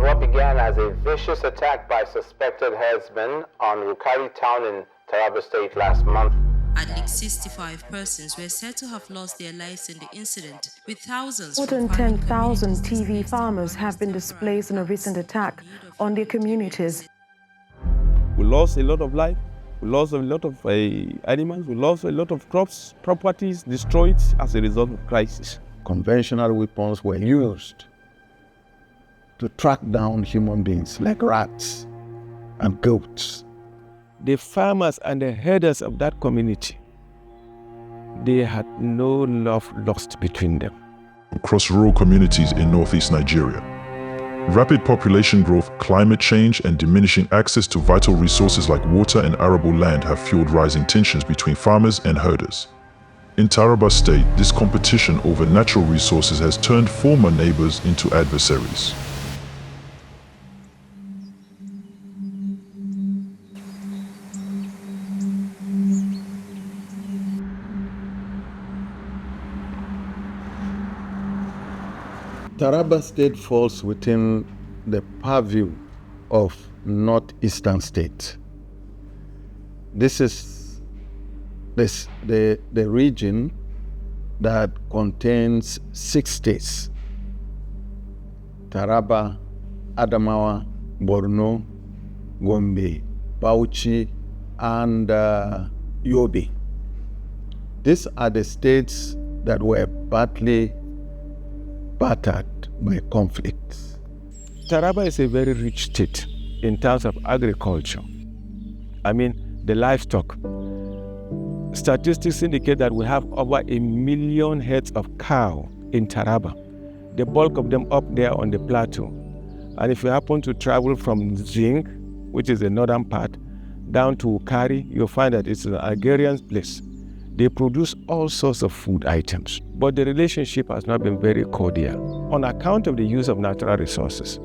what began as a vicious attack by suspected herdsmen on Rukari town in Taraba State last month. At least 65 persons were said to have lost their lives in the incident, with thousands. More than 10,000 TV farmers have been displaced in a recent attack on their communities. We lost a lot of life, we lost a lot of animals, we lost a lot of crops, properties destroyed as a result of crisis. Conventional weapons were used to track down human beings like rats and goats. The farmers and the herders of that community, they had no love lost between them. Across rural communities in Northeast Nigeria, rapid population growth, climate change, and diminishing access to vital resources like water and arable land have fueled rising tensions between farmers and herders. In Taraba State, this competition over natural resources has turned former neighbors into adversaries. Taraba State falls within the purview of Northeastern State. This is the region that contains 6 states: Taraba, Adamawa, Borno, Gombe, Bauchi, and Yobe. These are the states that were badly battered by conflicts. Taraba is a very rich state in terms of agriculture. I mean, the livestock. Statistics indicate that we have over 1 million heads of cow in Taraba, the bulk of them up there on the plateau. And if you happen to travel from Zing, which is the northern part, down to Ukari, you'll find that it's an agrarian place. They produce all sorts of food items, but the relationship has not been very cordial on account of the use of natural resources.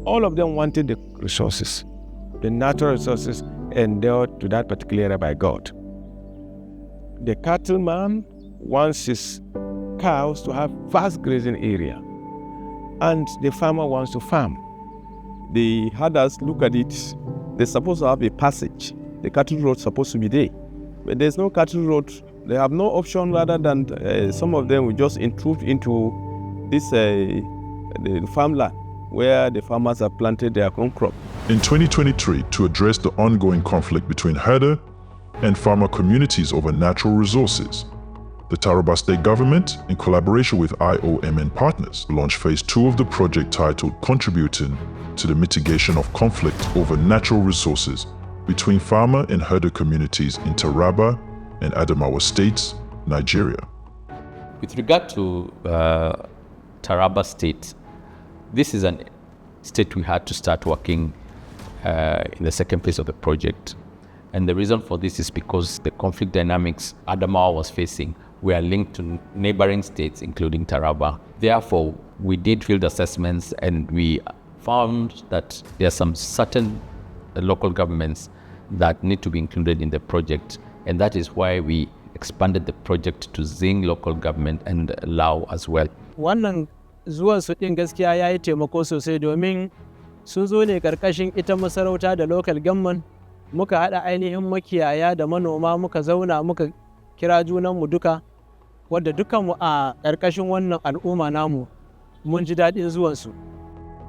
All of them wanted the resources. The natural resources endowed to that particular area by God. The cattleman wants his cows to have vast grazing area, and the farmer wants to farm. The herders look at it, they're supposed to have a passage. The cattle road is supposed to be there. But there's no cattle road. They have no option rather than some of them will just intrude into this the farmland where the farmers have planted their own crop. In 2023, to address the ongoing conflict between herder and farmer communities over natural resources, the Taraba State government, in collaboration with IOM and partners, launched phase 2 of the project titled Contributing to the Mitigation of Conflict over Natural Resources between farmer and herder communities in Taraba and Adamawa states, Nigeria. With regard to Taraba State, this is a state we had to start working in the second phase of the project. And the reason for this is because the conflict dynamics Adamawa was facing were linked to neighboring states, including Taraba. Therefore, we did field assessments and we found that there are some certain local governments that need to be included in the project, and that is why we expanded the project to Zing local government and Lao as well. Wannan zuwan su din gaskiya yayi taimako sosai domin sun zo ne karkashin ita masarauta da local government, muka hada ainihin makiyaya da manoma, muka zauna muka kira junan mu duka, wanda dukan mu a karkashin wannan al'umma namu mun ji dadin zuwan su.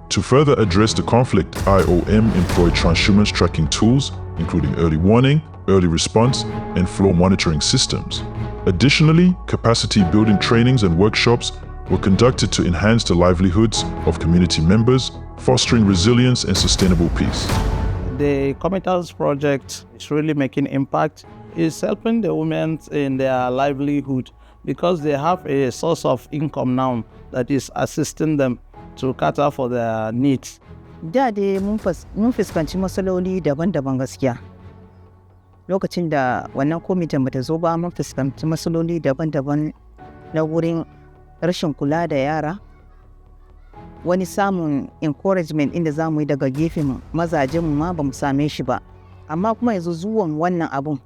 To further address the conflict, IOM employed transhumance tracking tools, including early warning, early response, and flow monitoring systems. Additionally, capacity building trainings and workshops were conducted to enhance the livelihoods of community members, fostering resilience and sustainable peace. The Comitals project is really making impact. It's helping the women in their livelihood because they have a source of income now that is assisting them to cater for their needs. Da dai mun fuskanci matsaloli daban-daban gaskiya. Lokacin da wannan kwamitin bata zo ba, mun fuskanci matsaloli daban-daban na wurin rashin kula da yara, wani samun encouragement inda za mu yi daga gefen mazajenmu ma ba mu same shi ba. Amma kuma yanzu zuwan wannan abun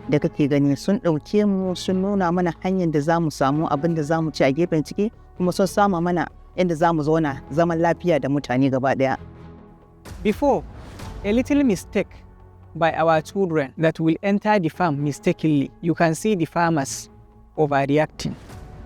da kake gani sun ɗauke mu sun nuna mana hanyar da za mu samu abin da za mu ci a gefen ciki, kuma sun sama mana yadda za mu zauna zaman lafiya da mutane gaba ɗaya. Before, a little mistake by our children that will enter the farm mistakenly, you can see the farmers overreacting.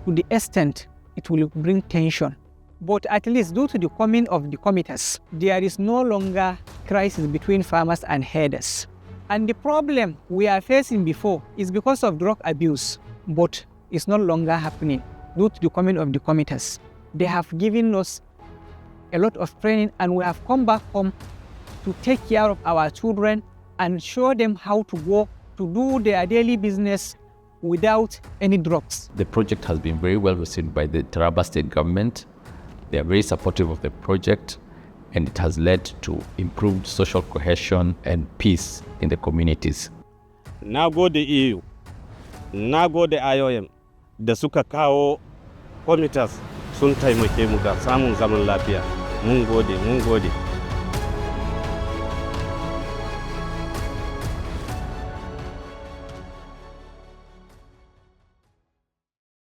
To the extent it will bring tension. But at least due to the coming of the committees, there is no longer crisis between farmers and herders. And the problem we are facing before is because of drug abuse, but it's no longer happening due to the coming of the committees. They have given us a lot of training, and we have come back home to take care of our children and show them how to go to do their daily business without any drugs. The project has been very well received by the Taraba State government. They are very supportive of the project, and it has led to improved social cohesion and peace in the communities. Na gode EU, na gode IOM da suka kawo committees sun taimake mu ga samun zaman lafiya. Mun gode, mun gode.